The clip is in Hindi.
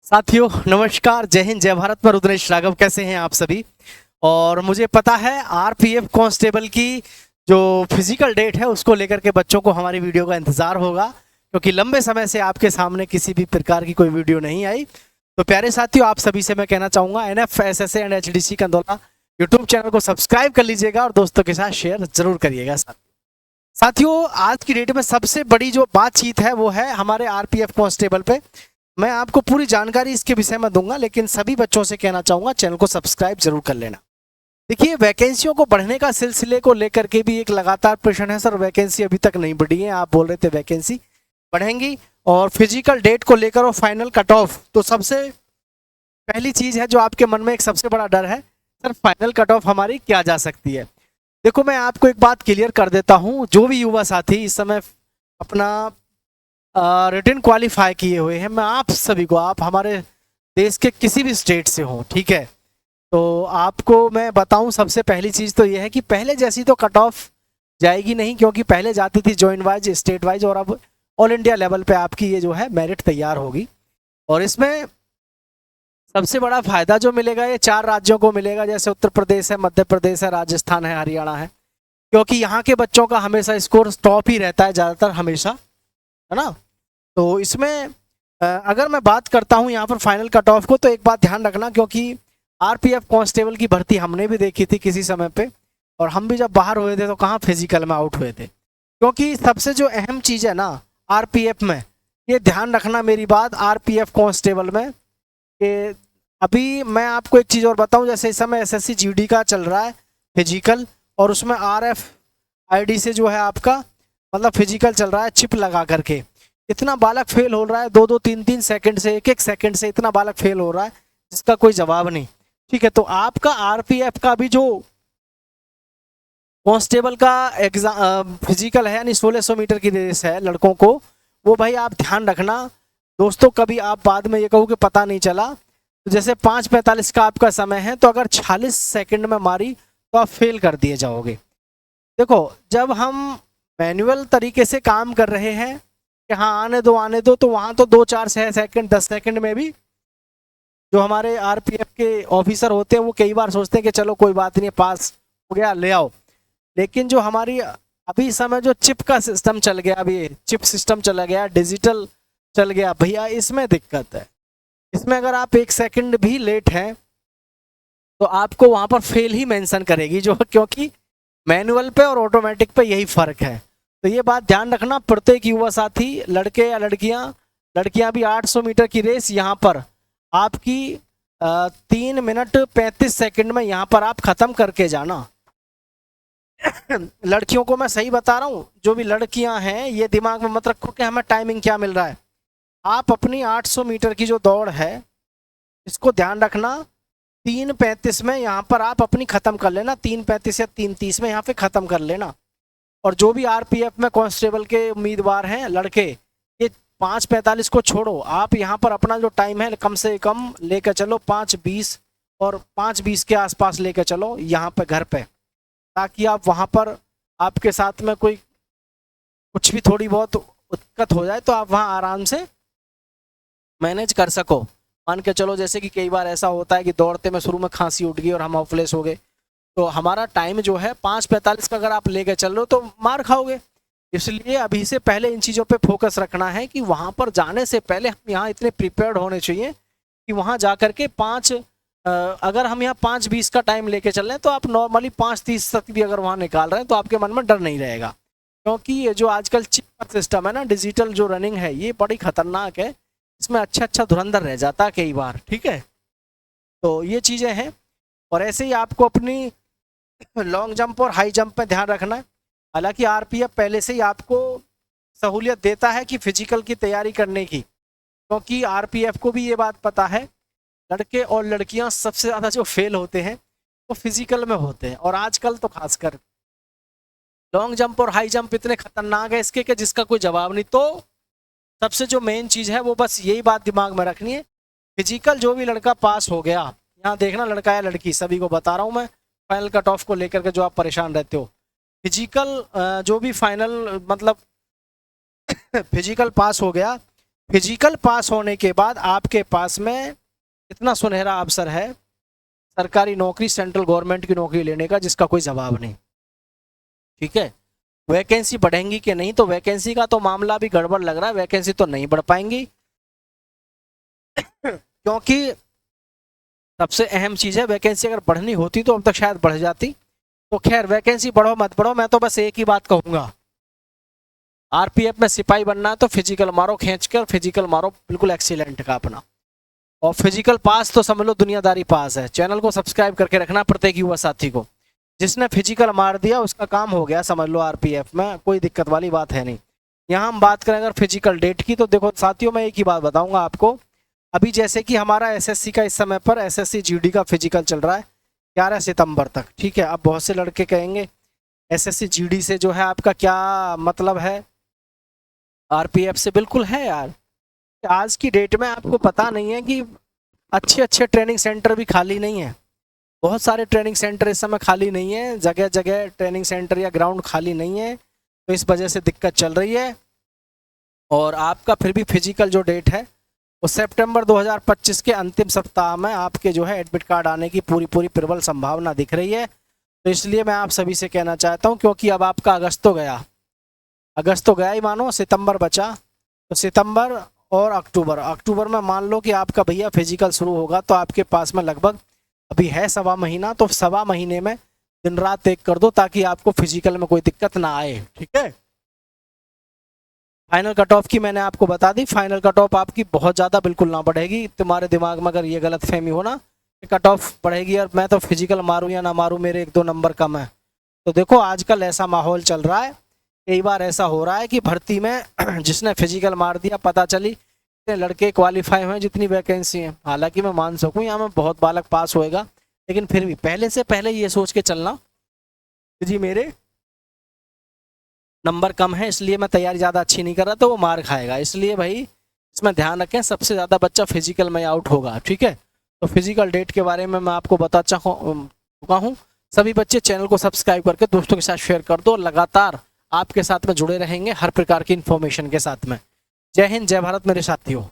साथियों नमस्कार, जय हिंद, जय भारत। मैं रुद्रेश राघव। कैसे हैं आप सभी? और मुझे पता है आरपीएफ कांस्टेबल की जो फिजिकल डेट है उसको लेकर के बच्चों को हमारी वीडियो का इंतजार होगा, क्योंकि लंबे समय से आपके सामने किसी भी प्रकार की कोई वीडियो नहीं आई। तो प्यारे साथियों, आप सभी से मैं कहना चाहूँगा एनएफ एसएसए एंड एचडीसी कंदौला यूट्यूब चैनल को सब्सक्राइब कर लीजिएगा और दोस्तों के साथ शेयर जरूर करिएगा। साथियों, आज की डेट में सबसे बड़ी जो बातचीत है वो है हमारे आरपीएफ कांस्टेबल पे। मैं आपको पूरी जानकारी इसके विषय में दूंगा, लेकिन सभी बच्चों से कहना चाहूंगा चैनल को सब्सक्राइब जरूर कर लेना। देखिए, वैकेंसियों को बढ़ने का सिलसिले को लेकर के भी एक लगातार प्रश्न है। सर, वैकेंसी अभी तक नहीं बढ़ी है, आप बोल रहे थे वैकेंसी बढ़ेंगी। और फिजिकल डेट को लेकर और फाइनल कट ऑफ, तो सबसे पहली चीज है जो आपके मन में एक सबसे बड़ा डर है, सर फाइनल कट ऑफ हमारी क्या जा सकती है। देखो, मैं आपको एक बात क्लियर कर देता हूं, जो भी युवा साथी इस समय अपना रिटन क्वालिफाई किए हुए हैं, मैं आप सभी को, आप हमारे देश के किसी भी स्टेट से हो, ठीक है, तो आपको मैं बताऊं सबसे पहली चीज़ तो ये है कि पहले जैसी तो कट ऑफ जाएगी नहीं, क्योंकि पहले जाती थी जॉइंट वाइज, स्टेट वाइज, और अब ऑल इंडिया लेवल पे आपकी ये जो है मेरिट तैयार होगी। और इसमें सबसे बड़ा फायदा जो मिलेगा ये 4 राज्यों को मिलेगा, जैसे उत्तर प्रदेश है, मध्य प्रदेश है, राजस्थान है, हरियाणा है, क्योंकि यहाँ के बच्चों का हमेशा स्कोर टॉप ही रहता है ज़्यादातर, हमेशा, है ना। तो इसमें अगर मैं बात करता हूँ यहाँ पर फाइनल कट ऑफ को, तो एक बात ध्यान रखना, क्योंकि आरपीएफ कांस्टेबल की भर्ती हमने भी देखी थी किसी समय पे, और हम भी जब बाहर हुए थे तो कहाँ फिजिकल में आउट हुए थे। क्योंकि सबसे जो अहम चीज़ है ना आरपीएफ में, ये ध्यान रखना मेरी बात, आरपीएफ कांस्टेबल में कि अभी मैं आपको एक चीज़ और बताऊं, जैसे इस समय एसएससी जीडी का चल रहा है फिजिकल, और उसमें आरएफ आईडी से जो है आपका मतलब फिजिकल चल रहा है चिप लगा करके। इतना बालक फेल हो रहा है, 2-2 3-3 सेकंड से, 1-1 सेकंड से इतना बालक फेल हो रहा है जिसका कोई जवाब नहीं, ठीक है। तो आपका आरपीएफ का भी जो कांस्टेबल का एग्जाम फिजिकल है, यानी 1600 मीटर की रेस है लड़कों को, वो भाई आप ध्यान रखना दोस्तों। कभी आप बाद में ये कहो कि पता नहीं चला, तो जैसे 5:45 का आपका समय है, तो अगर 46 सेकंड में मारी तो आप फेल कर दिए जाओगे। देखो, जब हम मैनुअल तरीके से काम कर रहे हैं कि हाँ आने दो, तो वहाँ तो 2-4-6 सेकंड 10 सेकंड में भी जो हमारे आरपीएफ के ऑफिसर होते हैं वो कई बार सोचते हैं कि चलो कोई बात नहीं, पास हो गया, ले आओ। लेकिन जो हमारी अभी समय जो चिप का सिस्टम चल गया, अभी चिप सिस्टम चला गया, डिजिटल चल गया भैया, इसमें दिक्कत है। इसमें अगर आप 1 सेकंड भी लेट हैं तो आपको वहाँ पर फेल ही मेंशन करेगी, जो क्योंकि मैनुअल पे और ऑटोमेटिक पे यही फर्क है। तो ये बात ध्यान रखना प्रत्येक युवा साथी, लड़के या लड़कियां भी 800 मीटर की रेस यहाँ पर आपकी 3 मिनट 35 सेकंड में यहाँ पर आप खत्म करके जाना। लड़कियों को मैं सही बता रहा हूँ, जो भी लड़कियां हैं ये दिमाग में मत रखो कि हमें टाइमिंग क्या मिल रहा है। आप अपनी 800 मीटर की जो दौड़ है इसको ध्यान रखना, 3:35 में यहाँ पर आप अपनी खत्म कर लेना, 3:35 या 3:30 में यहाँ पे खत्म कर लेना। और जो भी आरपीएफ में कांस्टेबल के उम्मीदवार हैं लड़के, ये 5:45 को छोड़ो, आप यहाँ पर अपना जो टाइम है कम से कम लेकर चलो 5:20 और 5:20 के आसपास लेकर चलो यहाँ पे घर पे, ताकि आप वहाँ पर आपके साथ में कोई कुछ भी थोड़ी बहुत दिक्कत हो जाए तो आप वहाँ आराम से मैनेज कर सको। मान के चलो जैसे कि कई बार ऐसा होता है कि दौड़ते में शुरू में खांसी उठ गई और हम ऑफलेस हो गए, तो हमारा टाइम जो है 5:45 का अगर आप लेके चल रहे हो तो मार खाओगे। इसलिए अभी से पहले इन चीज़ों पे फोकस रखना है कि वहाँ पर जाने से पहले हम यहाँ इतने प्रिपेयर्ड होने चाहिए कि वहाँ जा कर के अगर हम यहाँ 5:20 का टाइम लेके चल रहे हैं तो आप नॉर्मली 5:30 तक भी अगर वहाँ निकाल रहे हैं तो आपके मन में डर नहीं रहेगा। क्योंकि ये जो आजकल चिप का सिस्टम है ना, डिजिटल जो रनिंग है, ये बड़ी खतरनाक है, इसमें अच्छा धुरंधर रह जाता है कई बार, ठीक है। तो ये चीज़ें हैं। और ऐसे ही आपको अपनी लॉन्ग जंप और हाई जंप में ध्यान रखना है। हालांकि आरपीएफ पहले से ही आपको सहूलियत देता है कि फिजिकल की तैयारी करने की, क्योंकि आरपीएफ को भी ये बात पता है लड़के और लड़कियां सबसे ज़्यादा जो फेल होते हैं वो फिजिकल में होते हैं। और आजकल तो खासकर लॉन्ग जंप और हाई जंप इतने खतरनाक है इसके कि जिसका कोई जवाब नहीं। तो सबसे जो मेन चीज़ है वो बस यही बात दिमाग में रखनी है, फिजिकल जो भी लड़का पास हो गया, यहाँ देखना लड़का या लड़की, सभी को बता रहा हूँ मैं, फाइनल कट ऑफ को लेकर के जो आप परेशान रहते हो, फिजिकल जो भी फाइनल मतलब फिजिकल पास हो गया, फिजिकल पास होने के बाद आपके पास में इतना सुनहरा अवसर है सरकारी नौकरी, सेंट्रल गवर्नमेंट की नौकरी लेने का, जिसका कोई जवाब नहीं। ठीक है, वैकेंसी बढ़ेंगी कि नहीं, तो वैकेंसी का तो मामला भी गड़बड़ लग रहा है, वैकेंसी तो नहीं बढ़ पाएंगी क्योंकि सबसे अहम चीज है, वैकेंसी अगर बढ़नी होती तो अब तक शायद बढ़ जाती। तो खैर, वैकेंसी बढ़ो मत बढ़ो, मैं तो बस एक ही बात कहूंगा, आरपीएफ में सिपाही बनना है तो फिजिकल मारो खींच कर, फिजिकल मारो बिल्कुल एक्सीलेंट का अपना, और फिजिकल पास तो समझ लो दुनियादारी पास है। चैनल को सब्सक्राइब करके रखना प्रत्येक युवा साथी को, जिसने फिजिकल मार दिया उसका काम हो गया समझ लो, आरपीएफ में कोई दिक्कत वाली बात है नहीं। यहाँ हम बात करें अगर फिजिकल डेट की, तो देखो साथियों, मैं एक ही बात बताऊंगा आपको, अभी जैसे कि हमारा एसएससी का इस समय पर एसएससी जीडी का फिजिकल चल रहा है 11 सितंबर तक। ठीक है, अब बहुत से लड़के कहेंगे एसएससी जीडी से जो है आपका क्या मतलब है आरपीएफ से। बिल्कुल है यार, आज की डेट में आपको पता नहीं है कि अच्छे अच्छे ट्रेनिंग सेंटर भी खाली नहीं है, बहुत सारे ट्रेनिंग सेंटर इस समय खाली नहीं है, जगह जगह ट्रेनिंग सेंटर या ग्राउंड खाली नहीं है, तो इस वजह से दिक्कत चल रही है। और आपका फिर भी फिजिकल जो डेट है वो सितंबर 2025 के अंतिम सप्ताह में आपके जो है एडमिट कार्ड आने की पूरी प्रबल संभावना दिख रही है। तो इसलिए मैं आप सभी से कहना चाहता हूं, क्योंकि अब आपका अगस्त तो गया, अगस्त तो गया ही मानो, सितंबर बचा, तो सितंबर और अक्टूबर में मान लो कि आपका भैया फिजिकल शुरू होगा, तो आपके पास में लगभग अभी है 1.25 महीना, तो 1.25 महीने में दिन रात एक कर दो ताकि आपको फिजिकल में कोई दिक्कत ना आए। ठीक है, फाइनल कट ऑफ की मैंने आपको बता दी, फाइनल कट ऑफ आपकी बहुत ज़्यादा बिल्कुल ना बढ़ेगी। तुम्हारे दिमाग में अगर ये गलत फहमी हो ना कि कट ऑफ बढ़ेगी और मैं तो फिजिकल मारूं या ना मारूं मेरे 1-2 नंबर कम है, तो देखो आजकल ऐसा माहौल चल रहा है, कई बार ऐसा हो रहा है कि भर्ती में जिसने फिजिकल मार दिया पता चली इतने लड़के क्वालिफाई हुए जितनी वैकेंसी है। हालांकि मैं मान सकूं यहाँ में बहुत बालक पास होएगा, लेकिन फिर भी पहले से पहले ये सोच के चलना कि जी मेरे नंबर कम है इसलिए मैं तैयारी ज़्यादा अच्छी नहीं कर रहा तो वो मार खाएगा। इसलिए भाई इसमें ध्यान रखें, सबसे ज़्यादा बच्चा फिजिकल में आउट होगा। ठीक है, तो फिजिकल डेट के बारे में मैं आपको बता चुका हूँ। सभी बच्चे चैनल को सब्सक्राइब करके दोस्तों के साथ शेयर कर दो, लगातार आपके साथ में जुड़े रहेंगे हर प्रकार की इन्फॉर्मेशन के साथ में। जय हिंद, जय भारत मेरे साथियों।